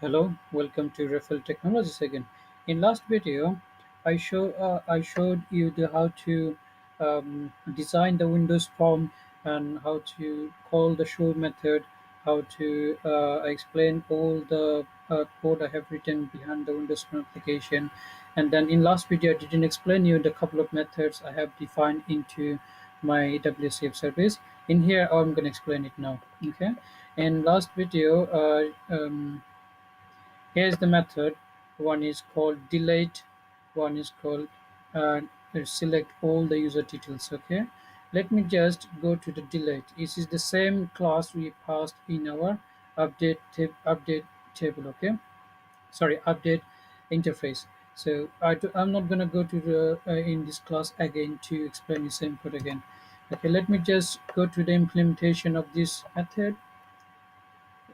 Hello, welcome to Rafael Technologies again. In last video, I showed you how to design the Windows form and how to call the show method, how to explain all the code I have written behind the Windows Phone application, and then in last video I didn't explain you the couple of methods I have defined into my Wcf service. In here, I'm going to explain it now. Okay. In last video. Here's the method. One is called delete, one is called uh, select all the user details. Okay, let me just go to the delete. This is the same class we passed in our update table. Okay, sorry, update interface. So I'm not gonna go to the in this class again to explain the same code again. Okay, let me just go to the implementation of this method.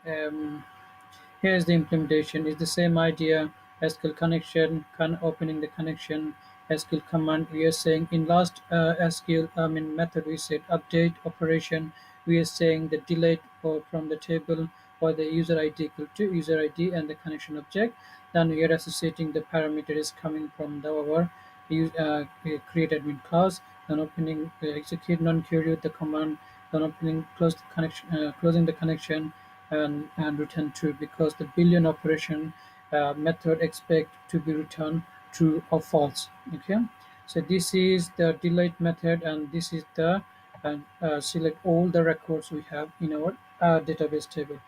um, Here's the implementation. It's the same idea. SQL connection, opening the connection, SQL command. We are saying in last SQL method we said update operation. We are saying the delete or from the table or the user ID equal to user ID and the connection object. Then we are associating the parameter is coming from our create admin class. Then opening execute non-query the command. Then opening closing the connection and return true because the Boolean operation method expect to be returned true or false. Okay, so this is the delete method and this is the select all the records we have in our database table.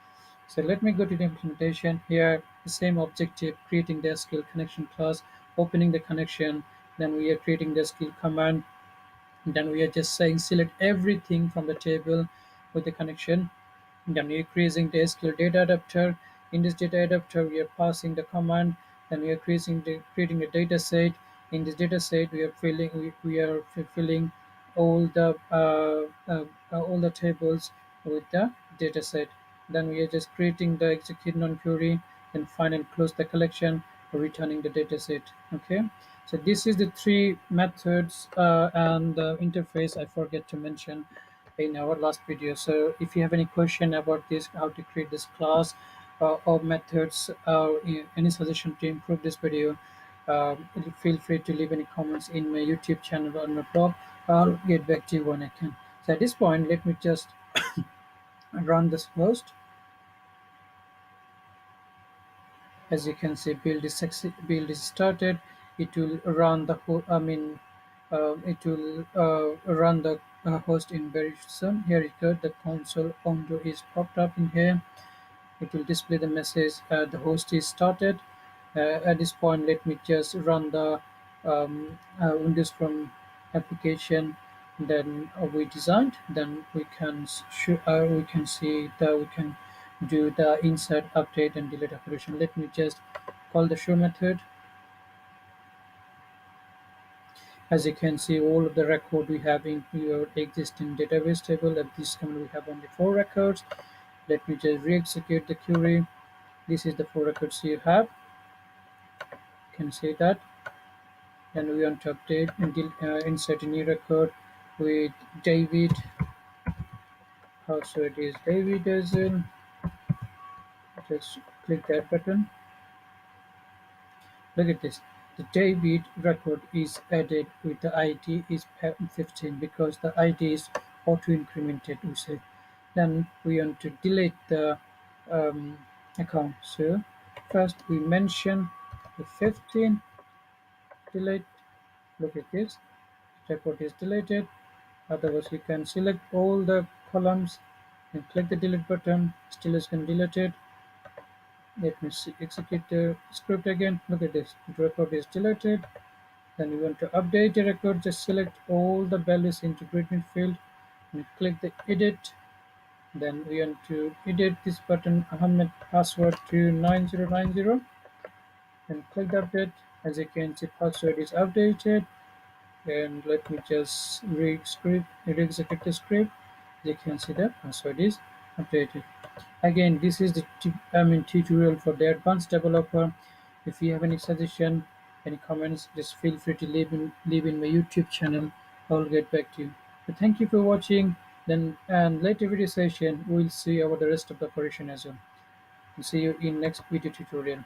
So let me go to the implementation here. The same objective, creating the skill connection class, opening the connection. Then we are creating the skill command. Then we are just saying select everything from the table with the connection. Then we are creating the SQL data adapter. In this data adapter, we are passing the command. Then we are creating a data set. In this data set, we are fulfilling all the all the tables with the data set. Then we are just creating the execute non-query. Then find and close the collection, returning the data set. Okay. So this is the three methods and the interface I forget to mention in our last video. So if you have any question about this, how to create this class or methods, or any suggestion to improve this video, feel free to leave any comments in my YouTube channel or my blog. I'll get back to you when I can. So at this point, let me just run this host. As you can see, build is started. It will run the it will run the host in very soon. Here you go. The console window is popped up in here. It will display the message the host is started. At this point, let me just run the Windows from application. Then we designed. Then we can see that we can do the insert, update, and delete operation. Let me just call the show method. As you can see, all of the record we have in your existing database table. At this moment, we have only 4 records. Let me just re-execute the query. This is the 4 records you have. You can see that. Then we want to update and insert a new record with David. Password is David as well. Just click that button. Look at this. The David record is added with the ID is 15 because the ID is auto incremented. We say. Then we want to delete the account. So first we mention the 15 delete. Look at this. Record is deleted. Otherwise, you can select all the columns and click the delete button. Still is going deleted. Let me see, execute the script again. Look at this. The record is deleted. Then you want to update the record. Just select all the values into gradient field and click the edit. Then we want to edit this button Ahmed password to 9090 and click the update. As you can see, password is updated. And let me just re-execute the script. You can see the password is updated. Again, this is the tutorial for the advanced developer. If you have any suggestion, any comments, just feel free to leave in my YouTube channel. I'll get back to you. But thank you for watching. Then and later video session we'll see about the rest of the operation as well. See you in next video tutorial.